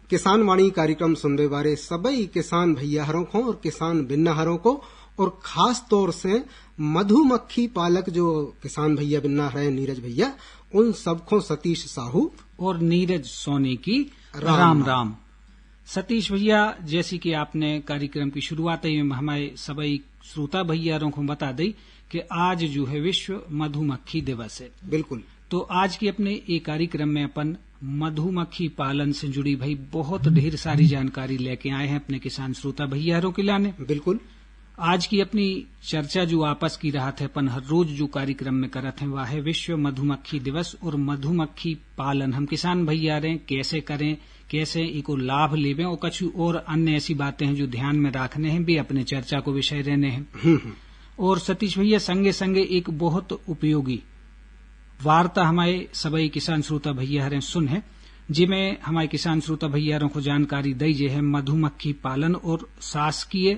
किसान वाणी कार्यक्रम सुनने वाले सभी किसान भैया हरों को और किसान बिन्ना हरों को और खास तौर से मधुमक्खी पालक जो किसान भैया बिन्ना है नीरज भैया, उन सबको सतीश साहू और नीरज सोनी की राम राम। सतीश भैया, जैसी कि आपने कार्यक्रम की शुरुआत ही में हमारे सभी श्रोता भैयारों को बता दी कि आज जो है विश्व मधुमक्खी दिवस है। बिल्कुल। तो आज के अपने एक कार्यक्रम में अपन मधुमक्खी पालन से जुड़ी भाई बहुत ढेर सारी जानकारी लेके आए हैं अपने किसान श्रोता भैयारों के लाने। बिल्कुल। आज की अपनी चर्चा जो आपस की राहत है अपन हर रोज जो कार्यक्रम में करते हैं वह है विश्व मधुमक्खी दिवस और मधुमक्खी पालन हम किसान भैया रहे कैसे करें, कैसे इको लाभ लेवें और कुछ और अन्य ऐसी बातें हैं जो ध्यान में रखने हैं भी अपने चर्चा को विषय रहने हैं। और सतीश भैया संगे संगे एक बहुत उपयोगी वार्ता हमारे सभी किसान श्रोता भैया हरें सुन है जिसमें हमारे किसान श्रोता भैयारों को जानकारी दी जे है मधुमक्खी पालन और शासकीय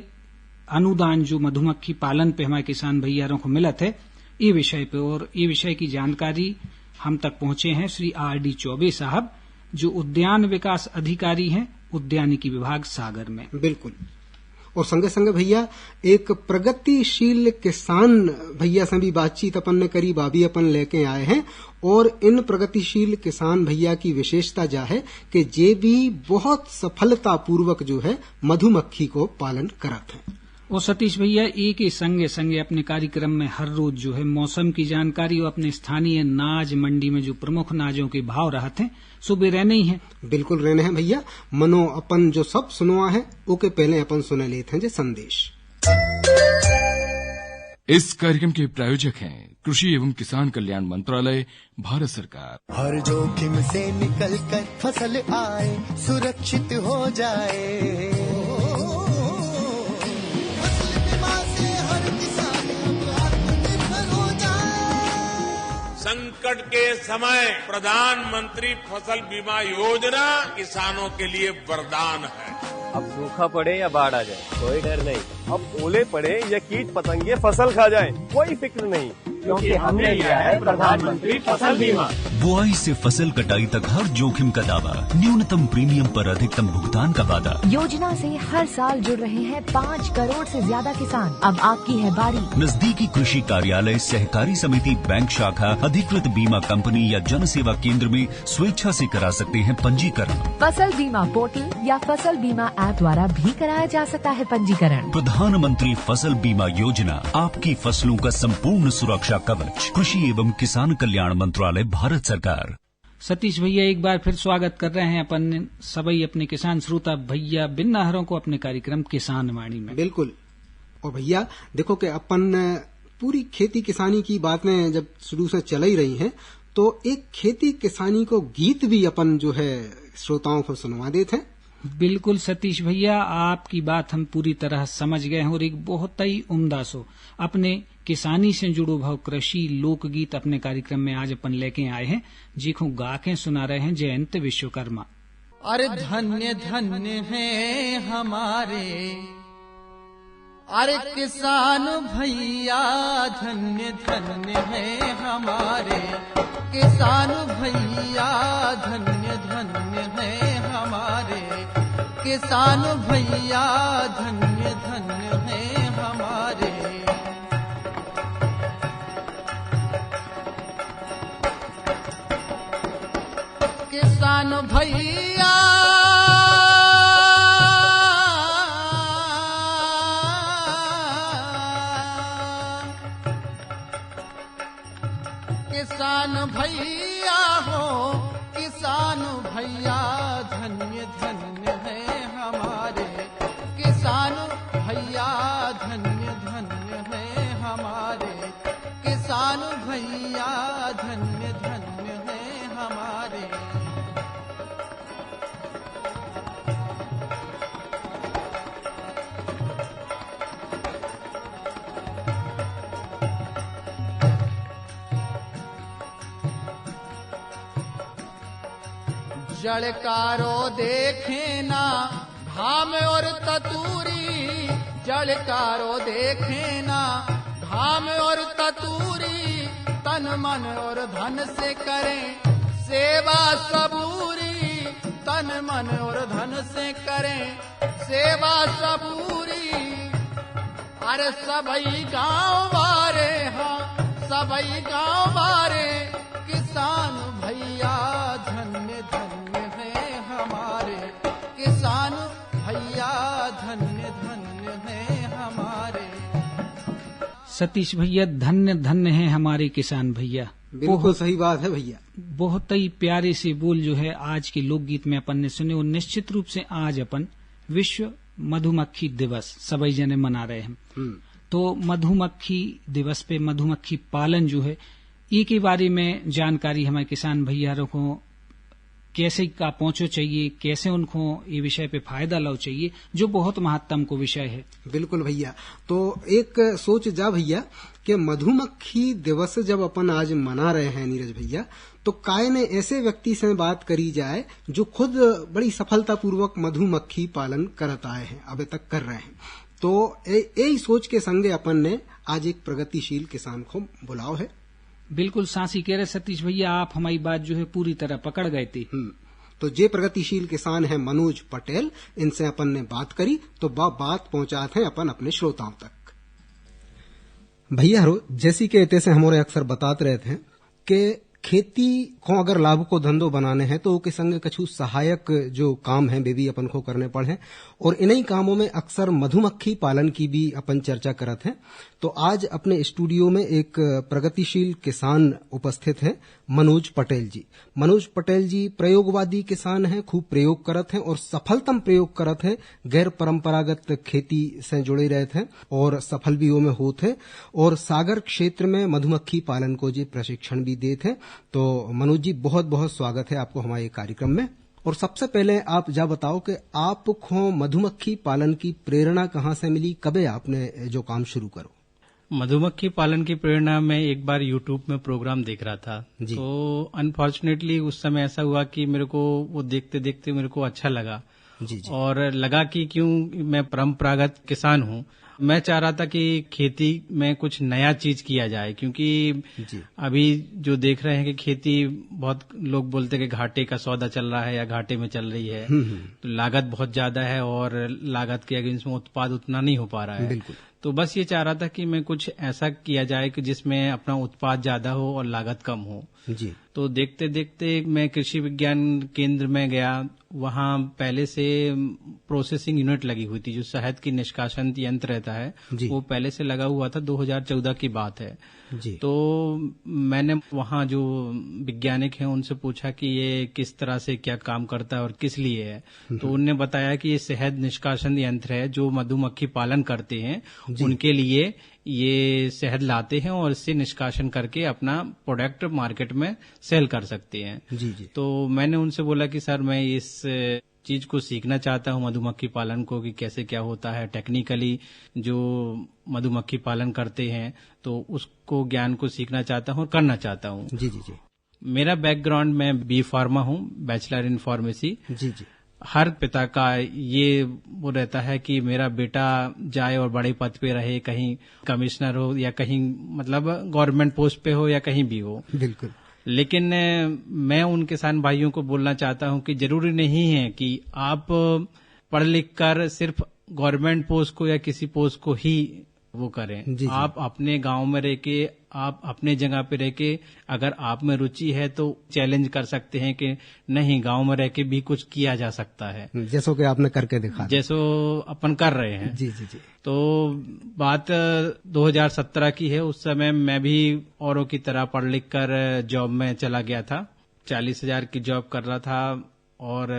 अनुदान जो मधुमक्खी पालन पे हमारे किसान भैयारों को मिलत है ये विषय पे। और ये विषय की जानकारी हम तक पहुंचे हैं श्री R.D. चौबे साहब जो उद्यान विकास अधिकारी हैं उद्यानिकी विभाग सागर में। बिल्कुल। और संगे संगे भैया एक प्रगतिशील किसान भैया से भी बातचीत अपन ने करी, बाबी अपन लेके आए हैं। और इन प्रगतिशील किसान भैया की विशेषता जा है कि जे भी बहुत सफलता पूर्वक जो है मधुमक्खी को पालन करत हैं। और सतीश भैया एक ही संगे संगे अपने कार्यक्रम में हर रोज जो है मौसम की जानकारी और अपने स्थानीय नाज मंडी में जो प्रमुख नाजों के भाव रहते हैं सुबह रहने ही है। बिल्कुल रहने हैं भैया। मनो अपन जो सब सुनवा है ओके पहले अपन सुने लेते हैं जे संदेश। इस कार्यक्रम के प्रायोजक हैं कृषि एवं किसान कल्याण मंत्रालय, भारत सरकार। हर जोखिम से निकल कर फसल आए, सुरक्षित हो जाए, संकट के समय प्रधानमंत्री फसल बीमा योजना किसानों के लिए वरदान है। अब सूखा पड़े या बाढ़ आ जाए कोई डर नहीं, अब ओले पड़े या कीट पतंगे फसल खा जाए कोई फिक्र नहीं, क्योंकि हमने लिया है प्रधानमंत्री फसल बीमा। बुआई से फसल कटाई तक हर जोखिम का दावा, न्यूनतम प्रीमियम पर अधिकतम भुगतान का वादा। योजना से हर साल जुड़ रहे हैं 5 करोड़ से ज्यादा किसान। अब आपकी है बारी। नजदीकी कृषि कार्यालय, सहकारी समिति, बैंक शाखा, अधिकृत बीमा कंपनी या जन सेवा केंद्र में स्वेच्छा से करा सकते हैं पंजीकरण। फसल बीमा पोर्टल या फसल बीमा ऐप द्वारा भी कराया जा सकता है पंजीकरण। प्रधानमंत्री फसल बीमा योजना, आपकी फसलों का संपूर्ण सुरक्षा कवच। कृषि एवं किसान कल्याण मंत्रालय, भारत सरकार। सतीश भैया एक बार फिर स्वागत कर रहे हैं अपन सभी अपने किसान श्रोता भैया बिन्नाहरों को अपने कार्यक्रम किसान वाणी में। बिल्कुल। और भैया देखो कि अपन पूरी खेती किसानी की बातें जब शुरू से चल ही रही हैं तो एक खेती किसानी को गीत भी अपन जो है श्रोताओं को सुनवा देते हैं। बिल्कुल सतीश भैया, आपकी बात हम पूरी तरह समझ गए हैं और एक बहुत ही उम्दा सो अपने किसानी से जुड़ो भाव कृषि लोकगीत अपने कार्यक्रम में आज अपन लेके आए हैं जिको गा के सुना रहे हैं जयंत विश्वकर्मा। अरे धन्य धन्य है हमारे, अरे किसान भैया धन्य धन्य है हमारे, किसान भैया धन्य धन्य है हमारे, किसान भैया धन्य धन्य है हमारे। किसान भैया किसान भैया हो, किसान भैया धन्य धन्य है हमारे, किसान भैया धन्य धन्य है हमारे, किसान भैया धन्य धन्य है हमारे। जड़कारो देखे ना घाम और ततूरी, जड़कारो देखे ना घाम और ततूरी, तन मन और धन से करें सेवा सबूरी, तन मन और धन से करें सेवा सबूरी। अरे सबई गाँव वारे, हाँ सबई गाँव वारे, किसान भैया धन्य धन्य है हमारे, किसान भैया धन्य धन्य है हमारे। सतीश भैया, धन्य धन्य है हमारे किसान भैया। बिल्कुल सही बात है भैया। बहुत ही प्यारे से बोल जो है आज के लोकगीत में अपन ने सुने, और निश्चित रूप से आज अपन विश्व मधुमक्खी दिवस सभी जने मना रहे हैं। तो मधुमक्खी दिवस पे मधुमक्खी पालन जो है, ई के बारे में जानकारी हमारे किसान भैया को कैसे का पहुंचो चाहिए, कैसे उनको ये विषय पे फायदा लो चाहिए, जो बहुत महत्वपूर्ण को विषय है। बिल्कुल भैया। तो एक सोच जा भैया कि मधुमक्खी दिवस जब अपन आज मना रहे हैं नीरज भैया, तो काय ने ऐसे व्यक्ति से बात करी जाए जो खुद बड़ी सफलतापूर्वक मधुमक्खी पालन करत आए हैं, अभी तक कर रहे हैं। तो यही सोच के संगे अपन ने आज एक प्रगतिशील किसान को बुलाओ है। बिल्कुल सांसी कह रहे सतीश भैया, आप हमारी बात जो है पूरी तरह पकड़ गए थे। तो जे प्रगतिशील किसान है मनोज पटेल, इनसे अपन ने बात करी, तो बात पहुंचाते हैं अपन अपने श्रोताओं तक। भैया जैसी के इतने से हमारे अक्सर बताते रहते हैं कि खेती को अगर लाभ को धंधो बनाने हैं तो के संग कछु सहायक जो काम है वे भी अपन को करने पड़े, और इन्हीं कामों में अक्सर मधुमक्खी पालन की भी अपन चर्चा करते हैं। तो आज अपने स्टूडियो में एक प्रगतिशील किसान उपस्थित है, मनोज पटेल जी। मनोज पटेल जी प्रयोगवादी किसान हैं, खूब प्रयोग करत हैं और सफलतम प्रयोग करत हैं, गैर परंपरागत खेती से जुड़े रहते हैं और सफल भी में होते हैं, और सागर क्षेत्र में मधुमक्खी पालन को जी प्रशिक्षण भी देते हैं। तो मनोज जी बहुत बहुत स्वागत है आपको हमारे कार्यक्रम में। और सबसे पहले आप जा बताओ कि आपको मधुमक्खी पालन की प्रेरणा कहाँ से मिली, कबे आपने जो काम शुरू करो? मधुमक्खी पालन की प्रेरणा मैं एक बार YouTube में प्रोग्राम देख रहा था, तो अनफॉर्चुनेटली उस समय ऐसा हुआ कि मेरे को वो देखते देखते मेरे को अच्छा लगा जी। और लगा कि क्यों मैं परंपरागत किसान हूँ, मैं चाह रहा था कि खेती में कुछ नया चीज किया जाए, क्योंकि अभी जो देख रहे हैं कि खेती बहुत लोग बोलते हैं कि घाटे का सौदा चल रहा है या घाटे में चल रही है, तो लागत बहुत ज्यादा है और लागत के अगेंस्ट में उत्पाद उतना नहीं हो पा रहा है। तो बस ये चाह रहा था कि मैं कुछ ऐसा किया जाए कि जिसमें अपना उत्पाद ज्यादा हो और लागत कम हो जी। तो देखते देखते मैं कृषि विज्ञान केंद्र में गया, वहाँ पहले से प्रोसेसिंग यूनिट लगी हुई थी, जो शहद की निष्कासन यंत्र रहता है वो पहले से लगा हुआ था, 2014 की बात है जी। तो मैंने वहाँ जो वैज्ञानिक हैं उनसे पूछा कि ये किस तरह से क्या काम करता है और किस लिए है, तो उन्होंने बताया कि ये शहद निष्कासन यंत्र है, जो मधुमक्खी पालन करते हैं उनके लिए ये शहद लाते हैं और इससे निष्कासन करके अपना प्रोडक्ट मार्केट में सेल कर सकते हैं जी। तो मैंने उनसे बोला कि सर मैं इस चीज को सीखना चाहता हूँ, मधुमक्खी पालन को, कि कैसे क्या होता है टेक्निकली जो मधुमक्खी पालन करते हैं, तो उसको ज्ञान को सीखना चाहता हूँ और करना चाहता हूँ जी। मेरा बैकग्राउंड में बी फार्मा हूँ, बैचलर इन फार्मेसी जी। हर पिता का ये वो रहता है कि मेरा बेटा जाए और बड़े पद पे रहे, कहीं कमिश्नर हो या कहीं मतलब गवर्नमेंट पोस्ट पे हो या कहीं भी हो। बिल्कुल। लेकिन मैं उन किसान भाइयों को बोलना चाहता हूं कि जरूरी नहीं है कि आप पढ़ लिख कर सिर्फ गवर्नमेंट पोस्ट को या किसी पोस्ट को ही वो करें जी। आप अपने गांव में रह के, आप अपने जगह पे रह के, अगर आप में रुचि है तो चैलेंज कर सकते हैं कि नहीं, गांव में रह के भी कुछ किया जा सकता है, जैसो कि आपने करके दिखा, जैसो अपन कर रहे हैं जी। तो बात 2017 की है। उस समय मैं भी औरों की तरह पढ़ लिख कर जॉब में चला गया था, 40,000 की जॉब कर रहा था और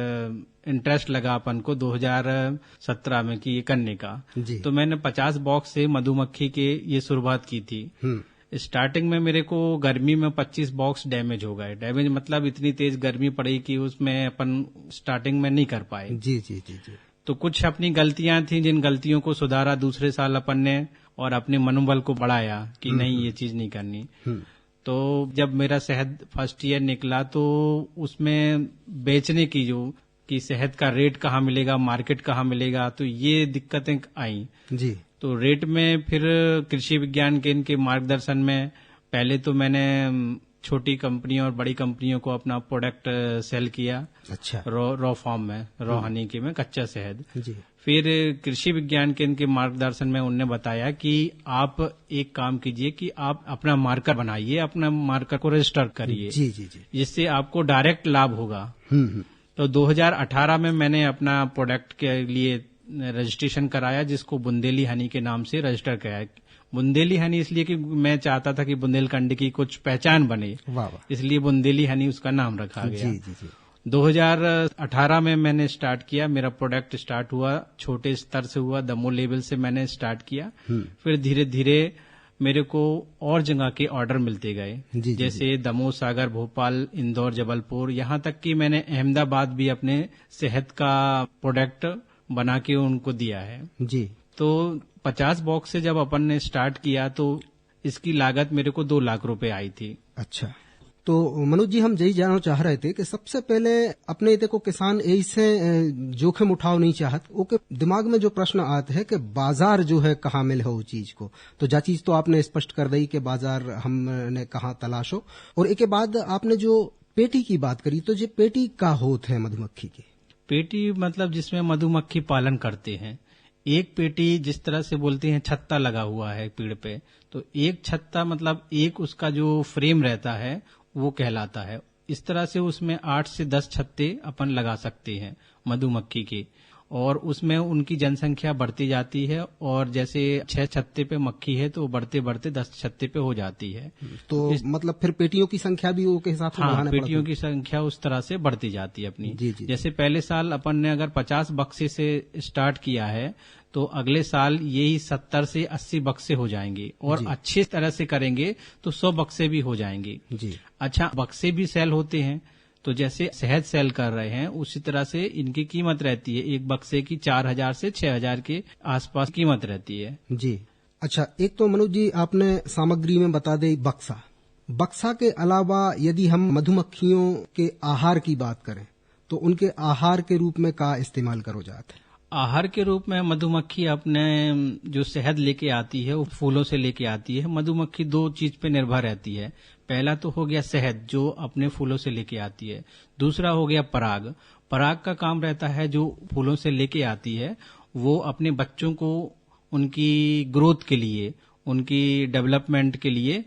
इंटरेस्ट लगा अपन को 2017 में कि ये करने का जी। तो मैंने 50 बॉक्स से मधुमक्खी के ये शुरुआत की थी। स्टार्टिंग में मेरे को गर्मी में 25 बॉक्स डैमेज हो गए। डैमेज मतलब इतनी तेज गर्मी पड़ी कि उसमें अपन स्टार्टिंग में नहीं कर पाए जी। तो कुछ अपनी गलतियां थी, जिन गलतियों को सुधारा दूसरे साल अपन ने और अपने मनोबल को बढ़ाया कि नहीं ये चीज नहीं करनी। तो जब मेरा शहद फर्स्ट ईयर निकला तो उसमें बेचने की कि शहद का रेट कहाँ मिलेगा, मार्केट कहाँ मिलेगा, तो ये दिक्कतें आई जी। तो रेट में फिर कृषि विज्ञान केंद्र के मार्गदर्शन में पहले तो मैंने छोटी कंपनियों और बड़ी कंपनियों को अपना प्रोडक्ट सेल किया। अच्छा। रॉ फॉर्म में, रॉ हनी के में, कच्चा शहद। जी। फिर कृषि विज्ञान केंद्र के मार्गदर्शन में उन्होंने बताया कि आप एक काम कीजिए कि आप अपना मार्कर बनाइए, अपना मार्कर को रजिस्टर करिए। जी जी जी। जिससे आपको डायरेक्ट लाभ होगा। तो 2018 में मैंने अपना प्रोडक्ट के लिए रजिस्ट्रेशन कराया, जिसको बुंदेली हनी के नाम से रजिस्टर कराया। बुंदेली हनी इसलिए कि मैं चाहता था कि बुंदेलखंड की कुछ पहचान बने, इसलिए बुंदेली हनी उसका नाम रखा गया। जी जी जी। 2018 में मैंने स्टार्ट किया, मेरा प्रोडक्ट स्टार्ट हुआ, छोटे स्तर से हुआ, दमोह लेवल से मैंने स्टार्ट किया। फिर धीरे धीरे मेरे को और जगह के ऑर्डर मिलते गए, जैसे दमोह, सागर, भोपाल, इंदौर, जबलपुर, यहाँ तक कि मैंने अहमदाबाद भी अपने शहद का प्रोडक्ट बना के उनको दिया है। जी। तो 50 बॉक्स से जब अपन ने स्टार्ट किया तो इसकी लागत मेरे को 2 लाख रुपए आई थी। अच्छा। तो मनोज जी, हम यही जानना चाह रहे थे कि सबसे पहले अपने देखो किसान ऐसे जोखिम उठाव नहीं चाहत, ओके दिमाग में जो प्रश्न आते हैं कि बाजार जो है कहाँ मिले हो चीज को, तो जा चीज तो आपने स्पष्ट कर दी कि बाजार हमने कहाँ तलाशो। और एक बाद आपने जो पेटी की बात करी, तो ये पेटी का होत है मधुमक्खी की? पेटी मतलब जिसमें मधुमक्खी पालन करते हैं। एक पेटी जिस तरह से बोलते हैं छत्ता लगा हुआ है पेड़ पे, तो एक छत्ता मतलब एक उसका जो फ्रेम रहता है वो कहलाता है। इस तरह से उसमें 8 से 10 छत्ते अपन लगा सकते हैं मधुमक्खी के, और उसमें उनकी जनसंख्या बढ़ती जाती है, और जैसे 6 छत्ते पे मक्खी है तो बढ़ते बढ़ते 10 छत्ते पे हो जाती है। तो मतलब फिर पेटियों की संख्या भी वो के हिसाब से बढ़ाने पड़ती है? पेटियों की संख्या उस तरह से बढ़ती जाती है अपनी। जी जी। जैसे पहले साल अपन ने अगर 50 बक्से से स्टार्ट किया है तो अगले साल यही 70 से 80 बक्से हो जाएंगे, और अच्छी तरह से करेंगे तो 100 बक्से भी हो जाएंगे। जी। अच्छा, बक्से भी सेल होते हैं, तो जैसे शहद सेल कर रहे हैं उसी तरह से इनकी कीमत रहती है। एक बक्से की 4000 से 6000 के आसपास कीमत रहती है। जी। अच्छा, एक तो मनोज जी आपने सामग्री में बता दे बक्सा के अलावा यदि हम मधुमक्खियों के आहार की बात करें तो उनके आहार के रूप में का इस्तेमाल करो जाता है? आहार के रूप में मधुमक्खी अपने जो शहद लेके आती है वो फूलों से लेके आती है। मधुमक्खी 2 चीज पे निर्भर रहती है। पहला तो हो गया शहद जो अपने फूलों से लेके आती है, दूसरा हो गया पराग। पराग का काम रहता है जो फूलों से लेके आती है वो अपने बच्चों को उनकी ग्रोथ के लिए, उनकी डेवलपमेंट के लिए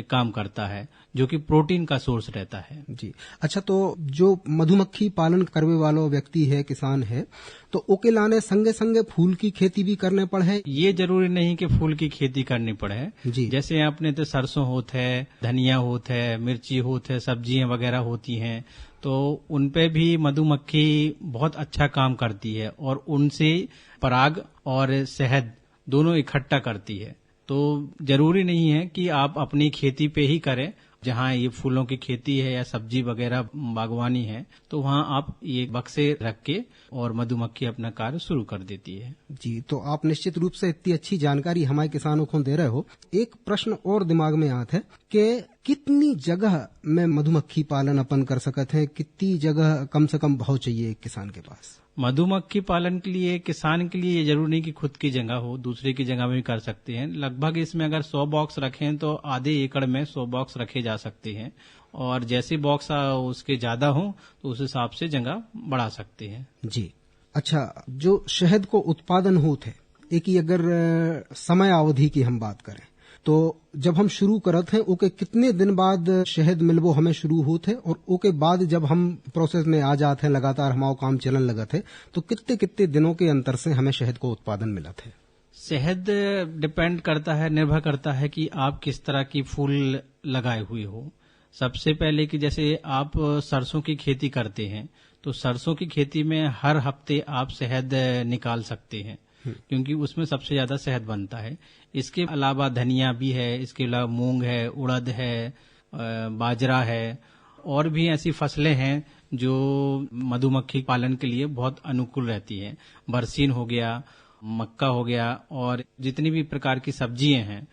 काम करता है, जो कि प्रोटीन का सोर्स रहता है। जी। अच्छा, तो जो मधुमक्खी पालन करने वाला व्यक्ति है, किसान है, तो ओके लाने संगे संगे फूल की खेती भी करने पड़े? ये जरूरी नहीं कि फूल की खेती करनी पड़े। जी। जैसे आपने तो सरसों होत है, धनिया होत है, मिर्ची होत है, सब्जियां वगैरह होती हैं, तो उनपे भी मधुमक्खी बहुत अच्छा काम करती है, और उनसे पराग और शहद दोनों इकट्ठा करती है। तो जरूरी नहीं है कि आप अपनी खेती पे ही करें। जहाँ ये फूलों की खेती है या सब्जी वगैरह बागवानी है, तो वहाँ आप ये बक्से रख के और मधुमक्खी अपना कार्य शुरू कर देती है। जी। तो आप निश्चित रूप से इतनी अच्छी जानकारी हमारे किसानों को दे रहे हो। एक प्रश्न और दिमाग में आता है कि कितनी जगह में मधुमक्खी पालन अपन कर सकते हैं? कितनी जगह कम से कम भाव चाहिए एक किसान के पास? मधुमक्खी पालन के लिए किसान के लिए ये जरूरी नहीं कि खुद की जगह हो, दूसरे की जगह में भी कर सकते हैं। लगभग इसमें अगर 100 बॉक्स रखें तो आधे एकड़ में 100 बॉक्स रखे जा सकते हैं, और जैसे बॉक्स उसके ज्यादा हो तो उस हिसाब से जगह बढ़ा सकते हैं। जी। अच्छा, जो शहद को उत्पादन होते है, एक ही अगर समय अवधि की हम बात करें तो जब हम शुरू करते हैं ओके कितने दिन बाद शहद मिलबो हमें शुरू होते, और ओके बाद जब हम प्रोसेस में आ जाते हैं, लगातार हमारा काम चलन लगा थे, तो कितने कितने दिनों के अंतर से हमें शहद को उत्पादन मिला थे? शहद डिपेंड करता है, निर्भर करता है कि आप किस तरह की फूल लगाए हुए हो। सबसे पहले कि जैसे आप सरसों की खेती करते हैं तो सरसों की खेती में हर हफ्ते आप शहद निकाल सकते हैं, क्योंकि उसमें सबसे ज्यादा शहद बनता है। इसके अलावा धनिया भी है, इसके अलावा मूंग है, उड़द है, बाजरा है, और भी ऐसी फसलें हैं जो मधुमक्खी पालन के लिए बहुत अनुकूल रहती हैं। बरसीन हो गया, मक्का हो गया, और जितनी भी प्रकार की सब्जियां हैं,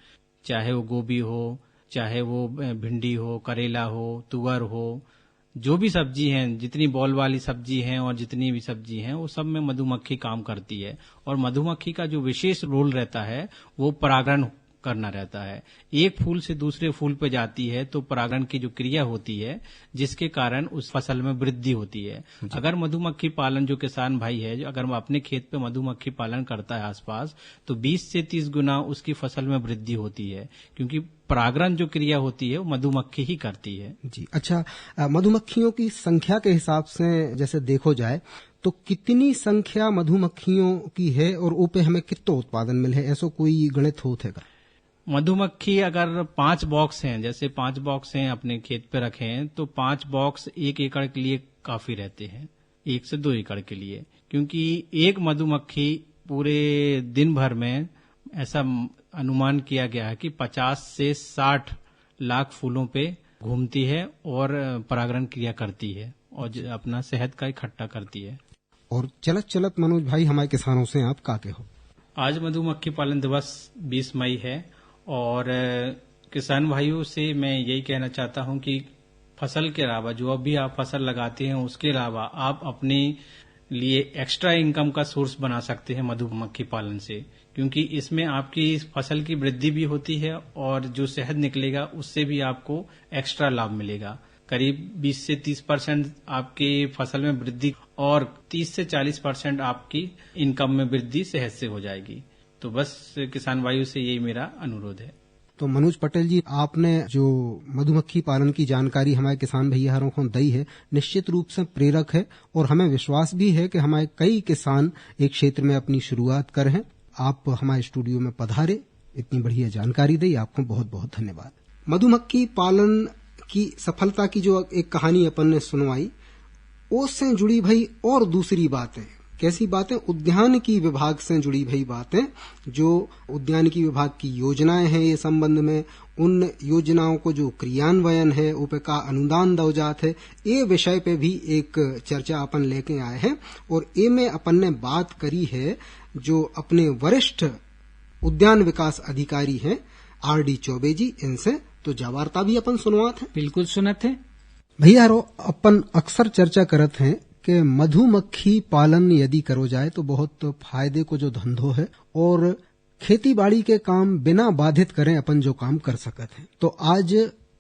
चाहे वो गोभी हो, चाहे वो भिंडी हो, करेला हो, तुअर हो, जो भी सब्जी हैं, जितनी बॉल वाली सब्जी हैं और जितनी भी सब्जी हैं, वो सब में मधुमक्खी काम करती है। और मधुमक्खी का जो विशेष रोल रहता है वो परागण करना रहता है। एक फूल से दूसरे फूल पे जाती है तो परागण की जो क्रिया होती है, जिसके कारण उस फसल में वृद्धि होती है। अगर मधुमक्खी पालन जो किसान भाई है, अगर वो अपने खेत पे मधुमक्खी पालन करता है आसपास, तो 20 से 30 गुना उसकी फसल में वृद्धि होती है, क्योंकि परागण जो क्रिया होती है वो मधुमक्खी ही करती है। जी अच्छा, मधुमक्खियों की संख्या के हिसाब से जैसे देखो जाए तो कितनी संख्या मधुमक्खियों की है और ऊपे हमें कितना उत्पादन मिले, ऐसा कोई गणित होता है? मधुमक्खी अगर 5 बॉक्स हैं, जैसे 5 बॉक्स हैं अपने खेत पे रखे हैं, तो 5 बॉक्स 1 एकड़ के लिए काफी रहते हैं, 1 से 2 एकड़ के लिए, क्योंकि एक मधुमक्खी पूरे दिन भर में ऐसा अनुमान किया गया है कि 50 से 60 लाख फूलों पे घूमती है और परागण क्रिया करती है और अपना शहद का इकट्ठा करती है। और चलत चलत मनोज भाई, हमारे किसानों से आप का के हो? आज मधुमक्खी पालन दिवस 20 मई है और किसान भाइयों से मैं यही कहना चाहता हूं कि फसल के अलावा जो अभी आप फसल लगाते हैं, उसके अलावा आप अपने लिए एक्स्ट्रा इनकम का सोर्स बना सकते हैं मधुमक्खी पालन से, क्योंकि इसमें आपकी फसल की वृद्धि भी होती है और जो शहद निकलेगा उससे भी आपको एक्स्ट्रा लाभ मिलेगा। करीब 20 से 30% आपके फसल में वृद्धि और 30 से 40% आपकी इनकम में वृद्धि शहद से हो जाएगी। तो बस किसान भाइयों से यही मेरा अनुरोध है। तो मनोज पटेल जी, आपने जो मधुमक्खी पालन की जानकारी हमारे किसान भैयारों को दी है, निश्चित रूप से प्रेरक है और हमें विश्वास भी है कि हमारे कई किसान एक क्षेत्र में अपनी शुरुआत कर हैं। आप हमारे स्टूडियो में पधारे, इतनी बढ़िया जानकारी दी, आपको बहुत बहुत धन्यवाद। मधुमक्खी पालन की सफलता की जो एक कहानी अपन ने सुनवाई, उससे जुड़ी भाई और दूसरी बातें, कैसी बातें? उद्यान की विभाग से जुड़ी भई बातें, जो उद्यान की विभाग की योजनाएं हैं, ये संबंध में उन योजनाओं को जो क्रियान्वयन है ऊपर का अनुदान दो जात है, ये विषय पे भी एक चर्चा अपन लेके आए हैं। और ये में अपन ने बात करी है जो अपने वरिष्ठ उद्यान विकास अधिकारी हैं आर.डी. चौबे जी, इनसे तो जावार्ता भी अपन सुनवात है। बिल्कुल सुनत है भैया। अपन अक्सर चर्चा करत हैं कि मधुमक्खी पालन यदि करो जाए तो बहुत फायदे को जो धंधो है और खेती बाड़ी के काम बिना बाधित करें अपन जो काम कर सकते हैं। तो आज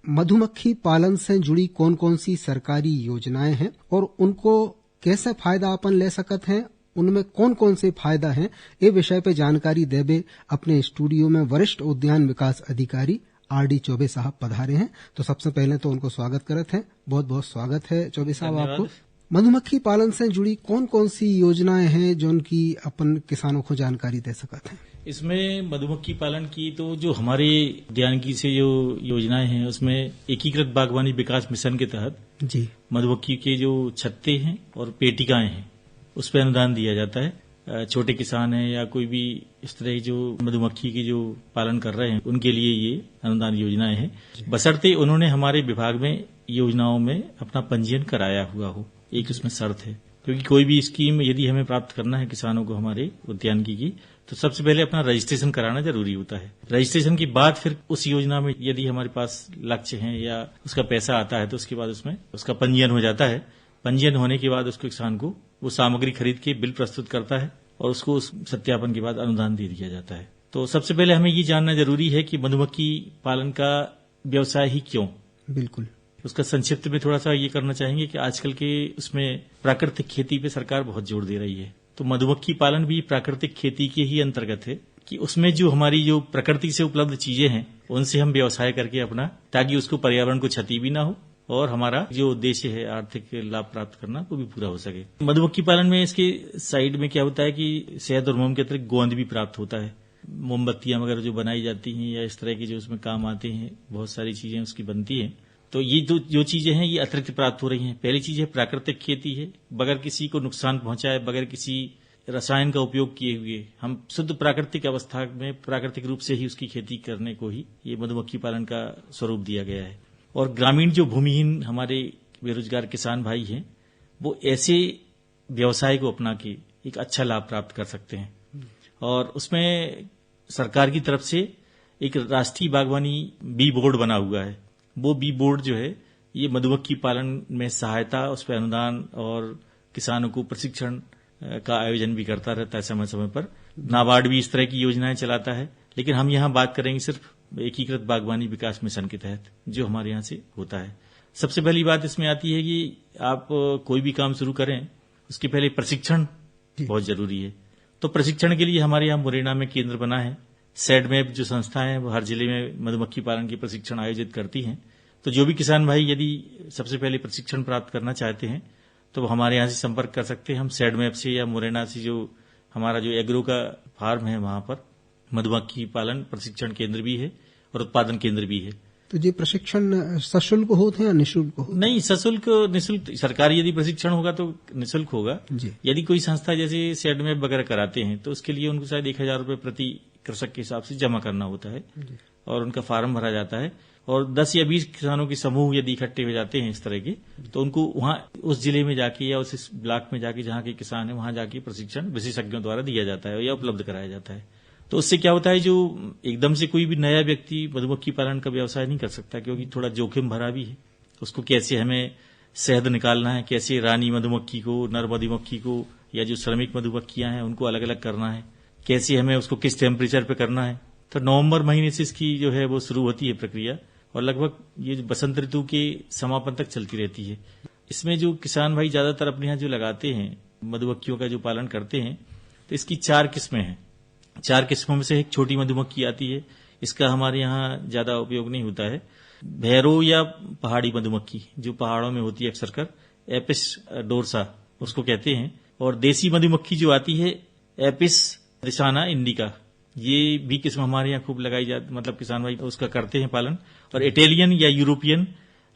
मधुमक्खी पालन से जुड़ी कौन कौन सी सरकारी योजनाएं हैं और उनको कैसे फायदा अपन ले सकते हैं, उनमें कौन कौन से फायदा हैं, ये विषय पे जानकारी देबे अपने स्टूडियो में वरिष्ठ उद्यान विकास अधिकारी आर.डी. चौबे साहब पधारे हैं। तो सबसे पहले तो उनको स्वागत करते हैं। बहुत बहुत स्वागत है चौबे साहब आपको। मधुमक्खी पालन से जुड़ी कौन कौन सी योजनाएं हैं जो उनकी अपन किसानों को जानकारी दे सकते हैं? इसमें मधुमक्खी पालन की तो जो हमारे उद्यान की से जो योजनाएं हैं, उसमें एकीकृत बागवानी विकास मिशन के तहत जी मधुमक्खी के जो छत्ते हैं और पेटिकाएं हैं, उस पर अनुदान दिया जाता है। छोटे किसान हैं या कोई भी इस तरह जो मधुमक्खी की जो पालन कर रहे हैं, उनके लिए ये अनुदान योजनाएं हैं, बशर्ते उन्होंने हमारे विभाग में योजनाओं में अपना पंजीयन कराया हुआ हो। एक उसमें शर्त है, क्योंकि कोई भी स्कीम यदि हमें प्राप्त करना है किसानों को हमारे उद्यान की, तो सबसे पहले अपना रजिस्ट्रेशन कराना जरूरी होता है। रजिस्ट्रेशन के बाद फिर उस योजना में यदि हमारे पास लक्ष्य है या उसका पैसा आता है, तो उसके बाद उसमें उसका पंजीयन हो जाता है। पंजीयन होने के बाद उसको किसान को वो सामग्री खरीद के बिल प्रस्तुत करता है और उसको उस सत्यापन के बाद अनुदान दे दिया जाता है। तो सबसे पहले हमें ये जानना जरूरी है कि मधुमक्खी पालन का व्यवसाय ही क्यों। बिल्कुल उसका संक्षिप्त में थोड़ा सा ये करना चाहेंगे कि आजकल के उसमें प्राकृतिक खेती पे सरकार बहुत जोर दे रही है, तो मधुमक्खी पालन भी प्राकृतिक खेती के ही अंतर्गत है कि उसमें जो हमारी जो प्रकृति से उपलब्ध चीजें हैं उनसे हम व्यवसाय करके अपना, ताकि उसको पर्यावरण को क्षति भी ना हो और हमारा जो उद्देश्य है आर्थिक लाभ प्राप्त करना वो भी पूरा हो सके। मधुमक्खी पालन में इसके साइड में क्या होता है कि शहद और मोम के अतिरिक्त गोंद भी प्राप्त होता है। मोमबत्तियां वगैरह जो बनाई जाती हैं या इस तरह की जो उसमें काम आते हैं, बहुत सारी चीजें उसकी बनती हैं। तो ये जो चीजें हैं ये अतिरिक्त प्राप्त हो रही हैं। पहली चीज है प्राकृतिक खेती है, बगैर किसी को नुकसान पहुंचाए, बगैर किसी रसायन का उपयोग किए हुए हम शुद्ध प्राकृतिक अवस्था में प्राकृतिक रूप से ही उसकी खेती करने को ही ये मधुमक्खी पालन का स्वरूप दिया गया है। और ग्रामीण जो भूमिहीन हमारे बेरोजगार किसान भाई हैं, वो ऐसे व्यवसाय को अपना के एक अच्छा लाभ प्राप्त कर सकते हैं। और उसमें सरकार की तरफ से एक राष्ट्रीय बागवानी बी बोर्ड बना हुआ है। वो बी बोर्ड जो है ये मधुमक्खी पालन में सहायता, उस पर अनुदान और किसानों को प्रशिक्षण का आयोजन भी करता रहता है समय समय पर। नाबार्ड भी इस तरह की योजनाएं चलाता है, लेकिन हम यहाँ बात करेंगे सिर्फ एकीकृत बागवानी विकास मिशन के तहत जो हमारे यहाँ से होता है। सबसे पहली बात इसमें आती है कि आप कोई भी काम शुरू करें उसके पहले प्रशिक्षण बहुत जरूरी है। तो प्रशिक्षण के लिए हमारे यहाँ मुरैना में केंद्र बना है। सेडमेप जो संस्था है वो हर जिले में मधुमक्खी पालन के प्रशिक्षण आयोजित करती हैं। तो जो भी किसान भाई यदि सबसे पहले प्रशिक्षण प्राप्त करना चाहते हैं तो वो हमारे यहाँ से संपर्क कर सकते हैं। हम सेडमेप से या मुरैना से जो हमारा जो एग्रो का फार्म है वहां पर मधुमक्खी पालन प्रशिक्षण केंद्र भी है और उत्पादन केंद्र भी है। तो ये प्रशिक्षण सशुल्क होते हैं या निःशुल्क होते? नहीं, सशुल्क निःशुल्क। सरकारी यदि प्रशिक्षण होगा तो निःशुल्क होगा। यदि कोई संस्था जैसे सेडमेप वगैरह कराते हैं तो उसके लिए उनको शायद 1,000 रुपये प्रति कृषक के हिसाब से जमा करना होता है और उनका फार्म भरा जाता है। और 10 या 20 किसानों के समूह यदि इकट्ठे हो जाते हैं इस तरह के, तो उनको वहां उस जिले में जाके या उस ब्लॉक में जाके जहां के किसान है वहां जाके प्रशिक्षण विशेषज्ञों द्वारा दिया जाता है या उपलब्ध कराया जाता है। तो उससे क्या होता है, जो एकदम से कोई भी नया व्यक्ति मधुमक्खी पालन का व्यवसाय नहीं कर सकता, क्योंकि थोड़ा जोखिम भरा भी है। उसको कैसे हमें शहद निकालना है, कैसे रानी मधुमक्खी को, नर मधुमक्खी को या जो श्रमिक मधुमक्खियां हैं उनको अलग अलग करना है, कैसे हमें उसको किस टेम्परेचर पे करना है। तो नवंबर महीने से इसकी जो है वो शुरू होती है प्रक्रिया और लगभग ये बसंत ऋतु के समापन तक चलती रहती है। इसमें जो किसान भाई ज्यादातर अपने यहाँ जो लगाते हैं मधुमक्खियों का जो पालन करते हैं, तो इसकी 4 किस्में हैं। 4 किस्मों में से एक छोटी मधुमक्खी आती है, इसका हमारे यहाँ ज्यादा उपयोग नहीं होता है। भैरो या पहाड़ी मधुमक्खी जो पहाड़ों में होती है अक्सर कर, एपिस डोरसा उसको कहते हैं। और देसी मधुमक्खी जो आती है एपिस रिसाना इंडिका, ये भी किस्म हमारे यहाँ खूब लगाई जाती, मतलब किसान भाई उसका करते हैं पालन। और इटालियन या यूरोपियन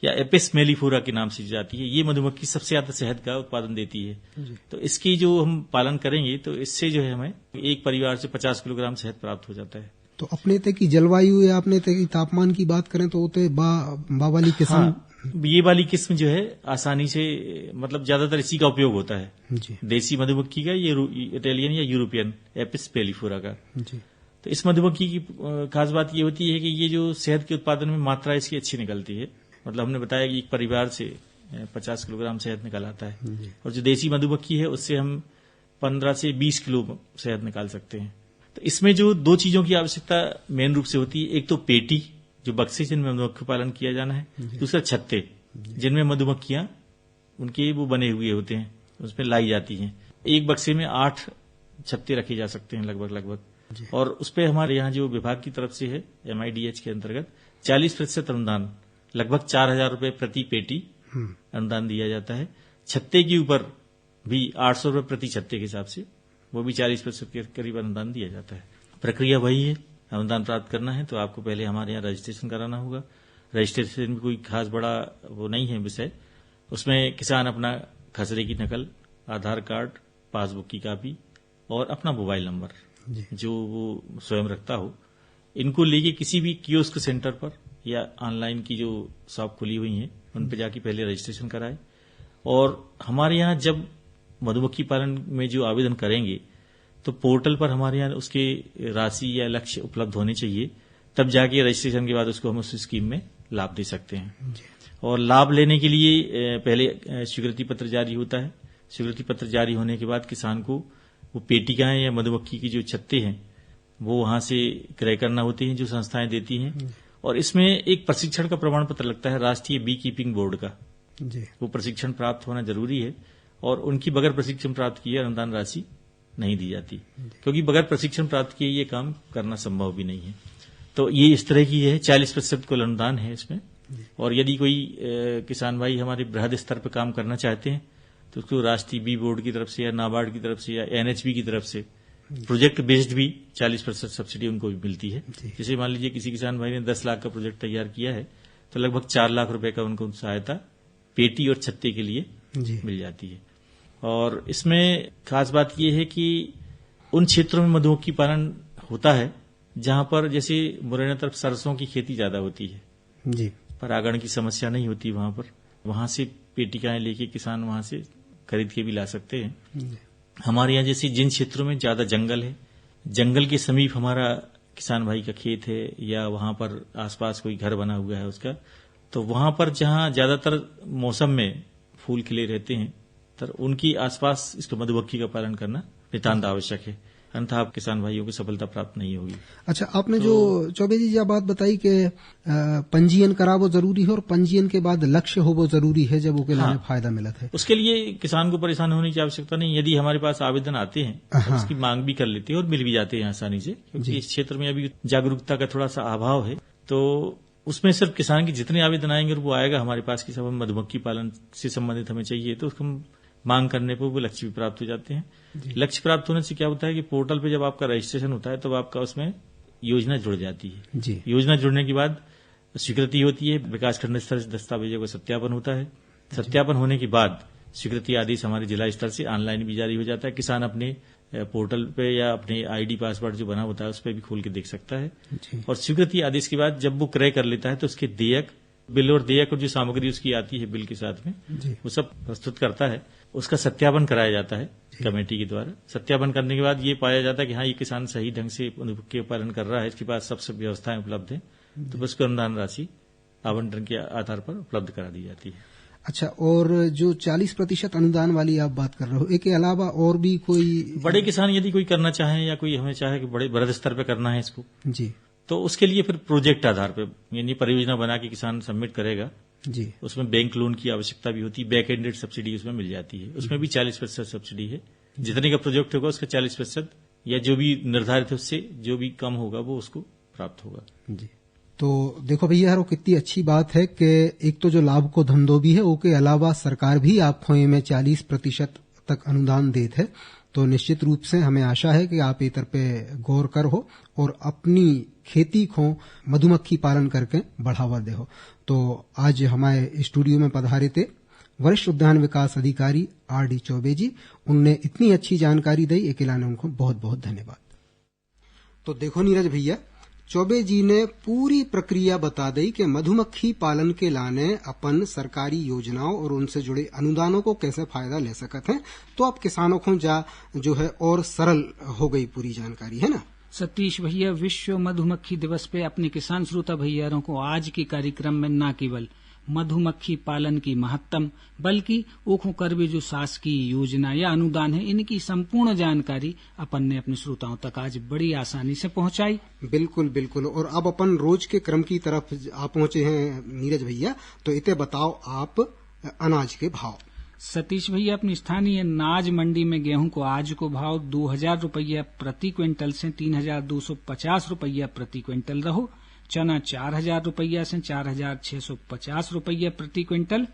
या एपिस मेलिफोरा के नाम से जाती है, ये मधुमक्खी सबसे ज्यादा शहद का उत्पादन देती है। तो इसकी जो हम पालन करेंगे तो इससे जो है हमें एक परिवार से 50 किलोग्राम शहद प्राप्त हो जाता है। तो अपने तक की जलवायु या अपने तक की तापमान की बात करें तो होते बा वाली किस्म। हाँ, ये वाली किस्म जो है आसानी से, मतलब ज्यादातर इसी का उपयोग होता है जी। देसी मधुमक्खी का, ये इटालियन या यूरोपियन एपिस मेलिफोरा का जी। तो इस मधुमक्खी की खास बात ये होती है कि ये जो शहद के उत्पादन में मात्रा इसकी अच्छी निकलती है। मतलब हमने बताया कि एक परिवार से 50 किलोग्राम शहद निकल आता है। और जो देसी मधुमक्खी है उससे हम 15 से 20 किलो शहद निकाल सकते हैं। तो इसमें जो 2 चीजों की आवश्यकता मेन रूप से होती है, एक तो पेटी जो बक्से जिनमें मधुमक्खी पालन किया जाना है, दूसरा छत्ते जिनमें मधुमक्खियां उनके वो बने हुए होते हैं, उसमें लाई जाती हैं। एक बक्से में 8 छत्ते रखे जा सकते हैं लगभग। और उस पर हमारे यहाँ जो विभाग की तरफ से है MIDH के अंतर्गत 40% अनुदान, लगभग 4,000 रुपये प्रति पेटी अनुदान दिया जाता है। छत्ते के ऊपर भी 800 रुपये प्रति छत्ते के हिसाब से वो भी 40% के करीब अनुदान दिया जाता है। प्रक्रिया वही है, अनुदान प्राप्त करना है तो आपको पहले हमारे यहाँ रजिस्ट्रेशन कराना होगा। रजिस्ट्रेशन में कोई खास बड़ा वो नहीं है विषय। उसमें किसान अपना खसरे की नकल, आधार कार्ड, पासबुक की कॉपी और अपना मोबाइल नंबर जो वो स्वयं रखता हो, इनको लेके किसी भी कियोस्क सेंटर पर या ऑनलाइन की जो शॉप खुली हुई है उन पर जाके पहले रजिस्ट्रेशन कराए। और हमारे यहाँ जब मधुमक्खी पालन में जो आवेदन करेंगे तो पोर्टल पर हमारे यहाँ उसके राशि या लक्ष्य उपलब्ध होने चाहिए, तब जाके रजिस्ट्रेशन के बाद उसको हम उस स्कीम में लाभ दे सकते हैं। और लाभ लेने के लिए पहले स्वीकृति पत्र जारी होता है। स्वीकृति पत्र जारी होने के बाद किसान को वो पेटिकाएं या मधुमक्खी की जो छत्ते हैं वो वहां से क्रय करना होते हैं जो संस्थाएं देती हैं। और इसमें एक प्रशिक्षण का प्रमाण पत्र लगता है राष्ट्रीय बी कीपिंग बोर्ड का जी। वो प्रशिक्षण प्राप्त होना जरूरी है और उनकी बगैर प्रशिक्षण प्राप्त किए अनुदान राशि नहीं दी जाती, क्योंकि बगैर प्रशिक्षण प्राप्त किए ये काम करना संभव भी नहीं है। तो ये इस तरह की है, 40% कुल अनुदान है इसमें। और यदि कोई किसान भाई हमारे बृहद स्तर पर काम करना चाहते हैं तो उसको राष्ट्रीय बी बोर्ड की तरफ से या नाबार्ड की तरफ से या NHB की तरफ से प्रोजेक्ट बेस्ड भी 40% सब्सिडी उनको भी मिलती है। जैसे मान लीजिए किसी किसान भाई ने 10 लाख का प्रोजेक्ट तैयार किया है तो लगभग 4 लाख रुपए का उनको सहायता पेटी और छत्ते के लिए मिल जाती है। और इसमें खास बात यह है कि उन क्षेत्रों में मधुमक्खी पालन होता है जहां पर जैसे मुरैना तरफ सरसों की खेती ज्यादा होती है जी, परागण की समस्या नहीं होती वहां पर, वहां से पेटिकाएं लेके किसान वहां से खरीद के भी ला सकते हैं। हमारे यहाँ जैसे जिन क्षेत्रों में ज्यादा जंगल है, जंगल के समीप हमारा किसान भाई का खेत है या वहां पर आसपास कोई घर बना हुआ है उसका, तो वहां पर जहां ज्यादातर मौसम में फूल खिले रहते हैं तो उनकी आसपास इसको मधुमक्खी का पालन करना नितांत आवश्यक है, अन्यथा आप किसान भाइयों को सफलता प्राप्त नहीं होगी। अच्छा, आपने जो चौबे जी यह बात बताई कि पंजीयन करा वो जरूरी है और पंजीयन के बाद लक्ष्य हो वो जरूरी है जब वो के लाने फायदा मिलता है, उसके लिए किसान को परेशान होने की आवश्यकता नहीं। यदि हमारे पास आवेदन आते हैं तो उसकी मांग भी कर लेते हैं और मिल भी जाते हैं आसानी से, क्योंकि इस क्षेत्र में अभी जागरूकता का थोड़ा सा अभाव है। तो उसमें सिर्फ किसान के जितने आवेदन आएंगे और वो आएगा हमारे पास कि सब हम मधुमक्खी पालन से संबंधित हमें चाहिए, तो उसको मांग करने पर वो लक्ष्य भी प्राप्त हो जाते हैं। लक्ष्य प्राप्त होने से क्या होता है कि पोर्टल पे जब आपका रजिस्ट्रेशन होता है तो आपका उसमें योजना जुड़ जाती है जी। योजना जुड़ने के बाद स्वीकृति होती है, विकासखंड स्तर से दस्तावेजों का सत्यापन होता है। सत्यापन होने के बाद स्वीकृति आदेश हमारे जिला स्तर से ऑनलाइन भी जारी हो जाता है। किसान अपने पोर्टल पे या अपने आईडी पासवर्ड जो बना होता है उस पर भी खोल के देख सकता है। और स्वीकृति आदेश के बाद जब वो क्रय कर लेता है तो उसके देयक, बिल और देयक और जो सामग्री उसकी आती है बिल के साथ में वो सब प्रस्तुत करता है। उसका सत्यापन कराया जाता है कमेटी के द्वारा। सत्यापन करने के बाद ये पाया जाता है कि हाँ ये किसान सही ढंग से मधुमक्खी पालन कर रहा है, इसके पास सब व्यवस्थाएं उपलब्ध है, तो बस उसको अनुदान राशि आवंटन के आधार पर उपलब्ध करा दी जाती है। अच्छा, और जो 40% अनुदान वाली आप बात कर रहे हो, इसके अलावा और भी कोई बड़े किसान यदि कोई करना चाहे या कोई हमें चाहे कि बड़े बृहद स्तर पे करना है इसको जी, तो उसके लिए फिर प्रोजेक्ट आधार पे यानी परियोजना बना के किसान सबमिट करेगा जी। उसमें बैंक लोन की आवश्यकता भी होती है, बैक एंडेड सब्सिडी उसमें मिल जाती है, उसमें भी 40% सब्सिडी है। जितने का प्रोजेक्ट होगा उसका 40% या जो भी निर्धारित है उससे जो भी कम होगा वो उसको प्राप्त होगा जी। तो देखो भैया यार, कितनी अच्छी बात है कि एक तो जो लाभ को धंधो भी है, उसके अलावा सरकार भी आपको में 40% तक अनुदान देते है। तो निश्चित रूप से हमें आशा है कि आप इतर पे गौर कर हो और अपनी खेती को मधुमक्खी पालन करके बढ़ावा दे हो। तो आज हमारे स्टूडियो में पधारे थे वरिष्ठ उद्यान विकास अधिकारी आर.डी. चौबे जी, उनने इतनी अच्छी जानकारी दी, एक लाने उनको बहुत बहुत धन्यवाद। तो देखो नीरज भैया, चौबे जी ने पूरी प्रक्रिया बता दी कि मधुमक्खी पालन के लाने अपन सरकारी योजनाओं और उनसे जुड़े अनुदानों को कैसे फायदा ले सकते हैं। तो अब किसानों को जो है और सरल हो गई पूरी जानकारी, है ना सतीश भैया। विश्व मधुमक्खी दिवस पे अपने किसान श्रोता भैयारों को आज के कार्यक्रम में न केवल मधुमक्खी पालन की महत्तम बल्कि ओखों कर भी जो शासकीय योजना या अनुदान है इनकी संपूर्ण जानकारी अपन ने अपने श्रोताओं तक आज बड़ी आसानी से पहुंचाई। बिल्कुल बिल्कुल। और अब अपन रोज के क्रम की तरफ आप पहुंचे हैं नीरज भैया, तो इते बताओ आप अनाज के भाव। सतीश भैया, अपनी स्थानीय अनाज मंडी में गेहूं को आज को भाव 2000 रुपया प्रति क्विंटल से 3250 रुपया प्रति क्विंटल रहो। चना 4000 रुपया से 4650 रुपया प्रति क्विंटल।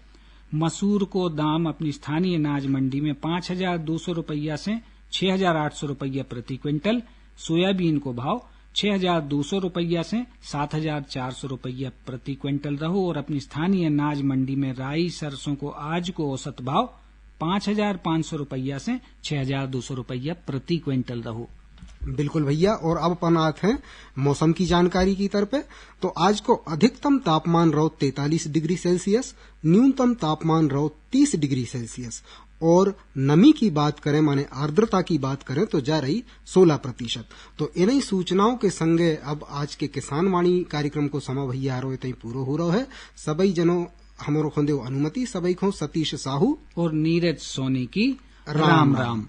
मसूर को दाम अपनी स्थानीय अनाज मंडी में 5200 रुपया से 6800 रुपया प्रति क्विंटल। सोयाबीन को भाव 6200 रुपया से 7400 रुपया प्रति क्विंटल रहो। और अपनी स्थानीय अनाज मंडी में राई सरसों को आज को औसत भाव 5500 रुपया से 6200 रुपया प्रति क्विंटल रहो। बिल्कुल भैया। और अब अपन आते हैं मौसम की जानकारी की तरफ। तो आज को अधिकतम तापमान रहो 43 डिग्री सेल्सियस, न्यूनतम तापमान रहो 30 डिग्री सेल्सियस। और नमी की बात करें, माने आर्द्रता की बात करें, तो जा रही 16%। तो इन्हीं सूचनाओं के संगे अब आज के किसान वाणी कार्यक्रम को समय भैया आ रहे पूरा हो रहा है। सबई जनो हमारो खोंदे अनुमति, सबई को सतीश साहू और नीरज सोनी की राम राम।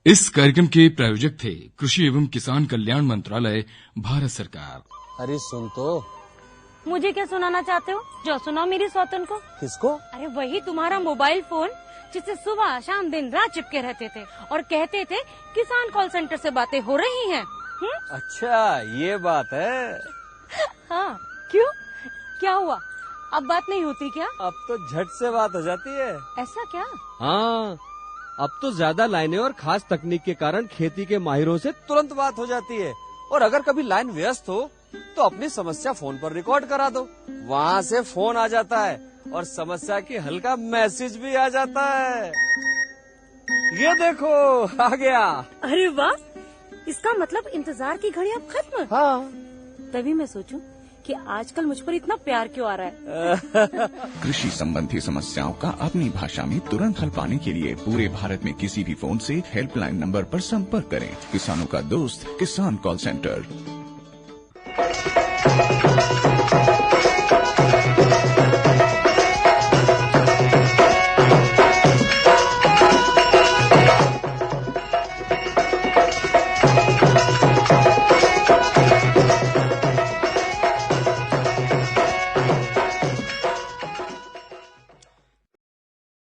इस कार्यक्रम के प्रायोजक थे कृषि एवं किसान कल्याण मंत्रालय, भारत सरकार। अरे सुन तो, मुझे क्या सुनाना चाहते हो? जो सुनाओ मेरी सौतन को। किसको? अरे वही तुम्हारा मोबाइल फोन जिससे सुबह शाम दिन रात चिपके रहते थे और कहते थे किसान कॉल सेंटर से बातें हो रही हैं। अच्छा ये बात है। हाँ, क्यों, क्या हुआ? अब बात नहीं होती क्या? अब तो झट से बात हो जाती है। ऐसा क्या? हाँ, अब तो ज्यादा लाइनें और खास तकनीक के कारण खेती के माहिरों से तुरंत बात हो जाती है। और अगर कभी लाइन व्यस्त हो तो अपनी समस्या फोन पर रिकॉर्ड करा दो, वहाँ से फोन आ जाता है और समस्या की हल का मैसेज भी आ जाता है। ये देखो आ गया। अरे वाह, इसका मतलब इंतजार की घड़ी अब खत्म। हाँ, तभी मैं सोचूं कि आजकल मुझ पर इतना प्यार क्यों आ रहा है। कृषि संबंधी समस्याओं का अपनी भाषा में तुरंत हल पाने के लिए पूरे भारत में किसी भी फोन से हेल्पलाइन नंबर पर संपर्क करें। किसानों का दोस्त किसान कॉल सेंटर।